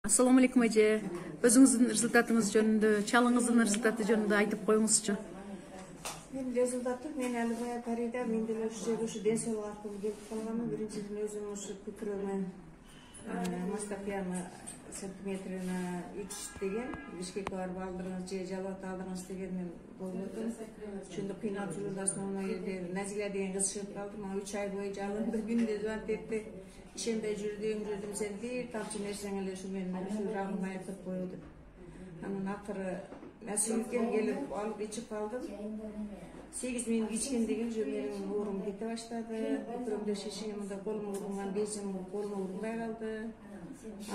Assalamu alaikum эже. Өзүңүздүн результатыңыз жөнүндө, чалыңыздын результаты жөнүндө айтып коюңузчу. Мен результаты мен әлі бая Парида, мен де ушу ден соолук аркылуу келип калганмын. Биринчиден өзүм ушу көкүрөгүмө мастопьяны сантиметрина 3 деген Бишкекке барып алдырыңыз же Жалат алдырыңыз деген мен болдум. Ошондо кыйналып жүргөндө основной жерде Назила деген кыз чыгып калды. Мага 3 ай бою жалынды күндө звонок этти. Ишенбей жүрдүм, сен бир тамчы нерсең эле ушу менин ушу жагымды аяктап коё деп. Анан акыры насибикем келип алып ичип калдым. 8 минут ичкен деген жөн менин оорум кете баштады. Көкүрөмдө шишине мындай колума урган безим колума ургунбай калды.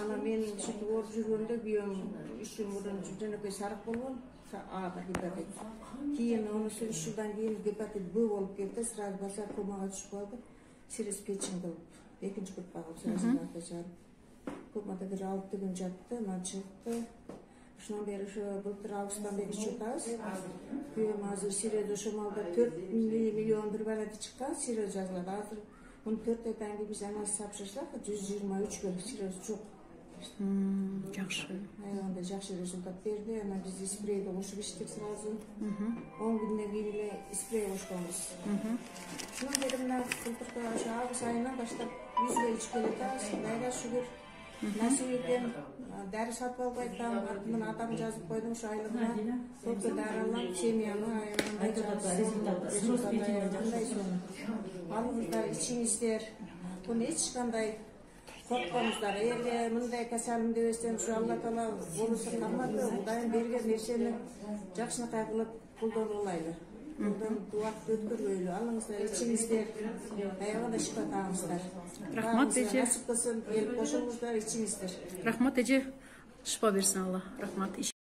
Анан мен ушинтип ооруп жүргөндө күйөөм 3 жыл мурун жөнөкөй сарык болгон. А гепатит. Кийин онусу 3 жылдан кийин гепатит Б болуп кетти. Сразу баса комага түшүп калды. Сирез печень кылып. Экинчи группага сразу комада бир 6 күн жатты, анан чыкты. Ошондон бери ошо былтыр августтан бери ичип атабыз. Күйөөм азыр сирез ошол малда 4 миллион бир балада чыккан сирез жазылат. Азыр 14 айдан кийин биз анализ тапшырсак 123 сирез жок. Жакшы. Андай жакшы результат берди. Анан биз спрейди кошуп иштик сразу. 10 күндөн кийин эле спрей кошконбуз. Ошондон бери мына былтыркы ошо август айынан баштап 100 ичип келатабыз. Кудайга шүгүр. Насип экен, дәрі сатып албай атам, артымдан атам жазып койдум ушу айлыгына. Көпкө дары алам, семьяны алыңыздар, ичиңиздер. Буну эч кандай коркпоңуздар. Эгер мындай касалымды өссөм, ушу Алла Таала болусун калмады, Кудайым берген нерсени жакшынакай кылып колдонуулайлы. Bundan duat ötkürüylü. Alınızlar, içinizler, ayağına şifa tağınızlar. Rahmat Ece. Nasip kılsın, el koşulunuzlar, içinizler. Rahmat Ece. Şifa versin Allah. Rahmat.